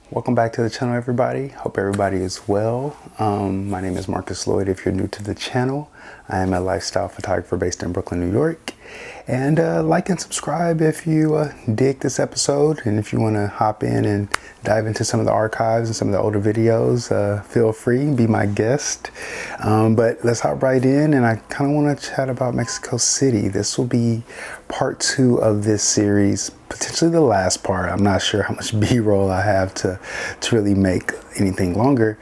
Welcome back to the channel, everybody. Hope everybody is well. My name is Marcus Lloyd. If you're new to the channel, I am a lifestyle photographer based in Brooklyn, New York. And like and subscribe if you dig this episode, and if you want to hop in and dive into some of the archives and some of the older videos, feel free, be my guest. But let's hop right in, and I kind of want to chat about Mexico City. This will be part 2 of this series, potentially the last part. I'm not sure how much B-roll I have to really make anything longer.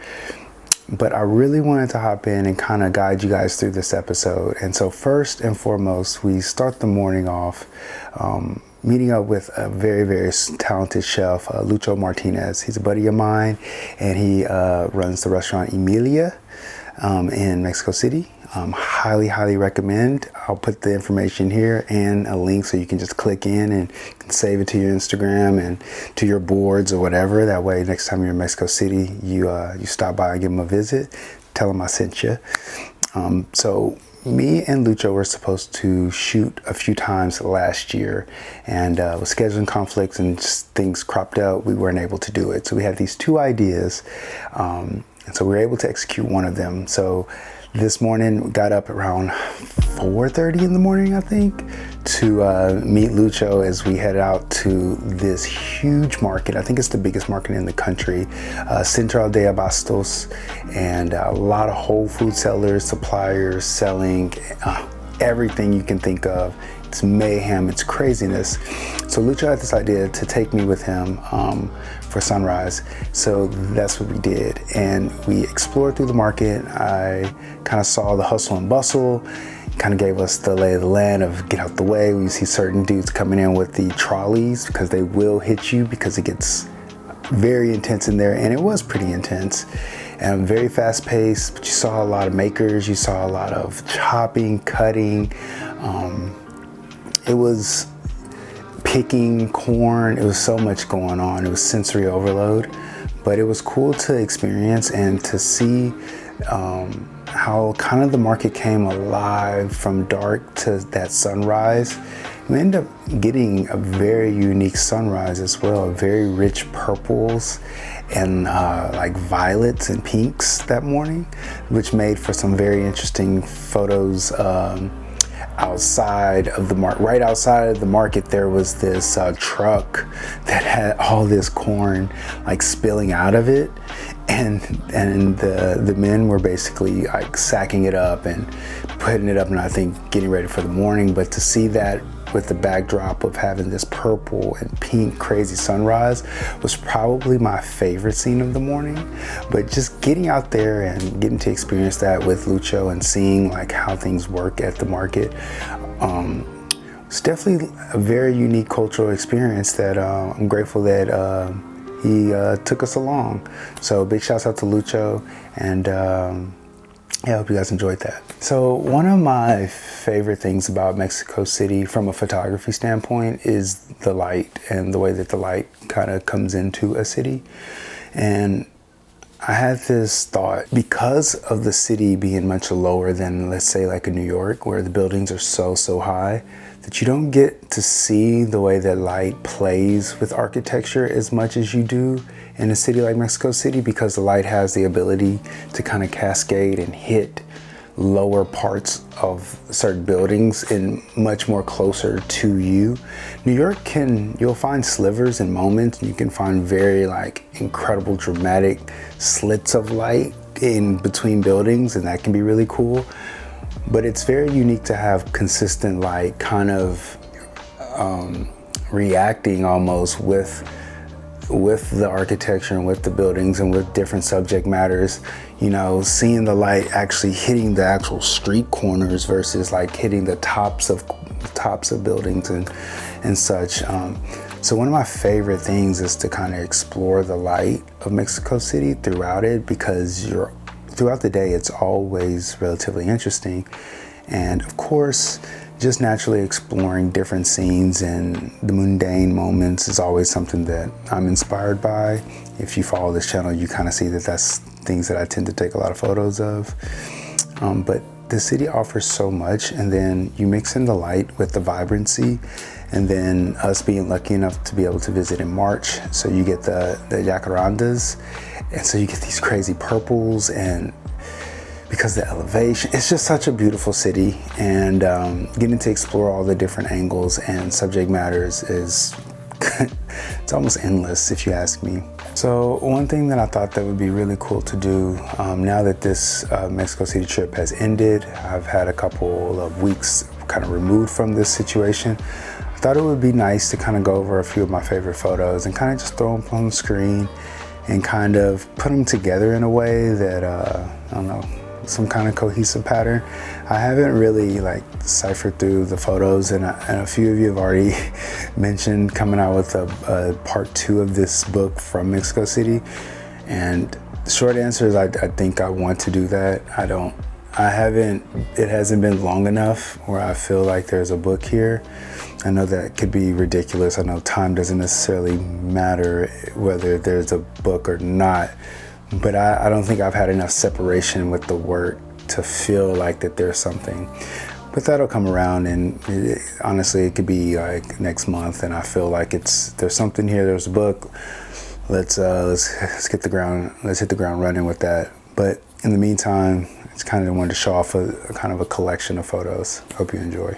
But I really wanted to hop in and kind of guide you guys through this episode. And so first and foremost, we start the morning off meeting up with a very, very talented chef, Lucho Martinez. He's a buddy of mine, and he runs the restaurant Emilia in Mexico City. Highly recommend. I'll put the information here and a link so you can just click in and save it to your Instagram and to your boards or whatever. That way, next time you're in Mexico City, you stop by and give them a visit. Tell them I sent you. So me and Lucho were supposed to shoot a few times last year, and with scheduling conflicts and just things cropped out, we weren't able to do it. So we had these 2 ideas, and so we were able to execute one of them. So this morning, we got up around 4:30 in the morning, I think, to meet Lucho as we head out to this huge market. I think it's the biggest market in the country, Central de Abastos, and a lot of whole food sellers, suppliers selling everything you can think of. It's mayhem, it's craziness. So Lucho had this idea to take me with him for sunrise. So that's what we did. And we explored through the market. I kind of saw the hustle and bustle, kind of gave us the lay of the land of get out the way. We see certain dudes coming in with the trolleys because they will hit you because it gets very intense in there. And it was pretty intense and very fast paced, but you saw a lot of makers. You saw a lot of chopping, cutting. It was picking corn. It was so much going on. It was sensory overload, but it was cool to experience and to see how kind of the market came alive from dark to that sunrise. We ended up getting a very unique sunrise as well, very rich purples and like violets and pinks that morning, which made for some very interesting photos. Outside of the market, right outside of the market, there was this truck that had all this corn like spilling out of it, and the men were basically like sacking it up and putting it up, and I think getting ready for the morning. But to see that with the backdrop of having this purple and pink crazy sunrise was probably my favorite scene of the morning. But just getting out there and getting to experience that with Lucho and seeing like how things work at the market, it's definitely a very unique cultural experience that I'm grateful that he took us along. So big shouts out to Lucho, and yeah, I hope you guys enjoyed that. So one of my favorite things about Mexico City from a photography standpoint is the light and the way that the light kind of comes into a city. And I had this thought, because of the city being much lower than, let's say, like a New York, where the buildings are so high, that you don't get to see the way that light plays with architecture as much as you do in a city like Mexico City, because the light has the ability to kind of cascade and hit lower parts of certain buildings and much more closer to you. New York you'll find slivers and moments, and you can find very like incredible dramatic slits of light in between buildings, and that can be really cool. But it's very unique to have consistent light kind of reacting almost with the architecture and with the buildings and with different subject matters, you know, seeing the light actually hitting the actual street corners versus like hitting the tops of buildings and such. So one of my favorite things is to kind of explore the light of Mexico City throughout it, because throughout the day it's always relatively interesting. And of course, just naturally exploring different scenes and the mundane moments is always something that I'm inspired by. If you follow this channel, you kind of see that that's things that I tend to take a lot of photos of. But the city offers so much, and then you mix in the light with the vibrancy, and then us being lucky enough to be able to visit in March. So you get the jacarandas, and so you get these crazy purples, and because the elevation, it's just such a beautiful city, and getting to explore all the different angles and subject matters is it's almost endless if you ask me. So one thing that I thought that would be really cool to do now that this Mexico City trip has ended, I've had a couple of weeks kind of removed from this situation. I thought it would be nice to kind of go over a few of my favorite photos and kind of just throw them on the screen and kind of put them together in a way that, I don't know, some kind of cohesive pattern. I haven't really like ciphered through the photos, and a few of you have already mentioned coming out with a part 2 of this book from Mexico City. And the short answer is I think I want to do that. It hasn't been long enough where I feel like there's a book here. I know that could be ridiculous. I know time doesn't necessarily matter whether there's a book or not, but I don't think I've had enough separation with the work to feel like that there's something. But that'll come around, and honestly, it could be like next month, and I feel like there's something here. There's a book. Let's hit the ground running with that. But in the meantime, it's kind of wanted to show off a kind of a collection of photos. Hope you enjoy.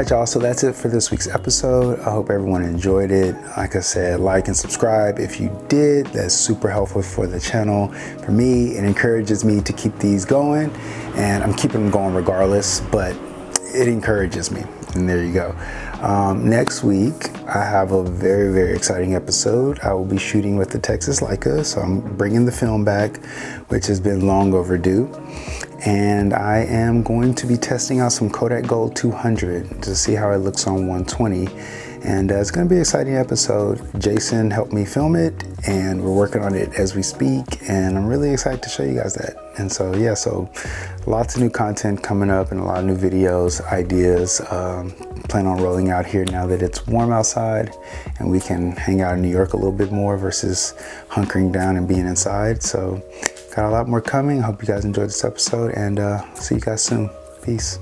Alright y'all, so that's it for this week's episode. I hope everyone enjoyed it. Like I said, like and subscribe if you did. That's super helpful for the channel. For me, it encourages me to keep these going, and I'm keeping them going regardless, but it encourages me. And there you go. Next week, I have a very, very exciting episode. I will be shooting with the Texas Leica, so I'm bringing the film back, which has been long overdue. And I am going to be testing out some Kodak Gold 200 to see how it looks on 120. And it's going to be an exciting episode. Jason helped me film it, and we're working on it as we speak. And I'm really excited to show you guys that. And so, yeah, so lots of new content coming up and a lot of new videos, ideas. Plan on rolling out here now that it's warm outside and we can hang out in New York a little bit more versus hunkering down and being inside. So got a lot more coming. I hope you guys enjoyed this episode, and see you guys soon. Peace.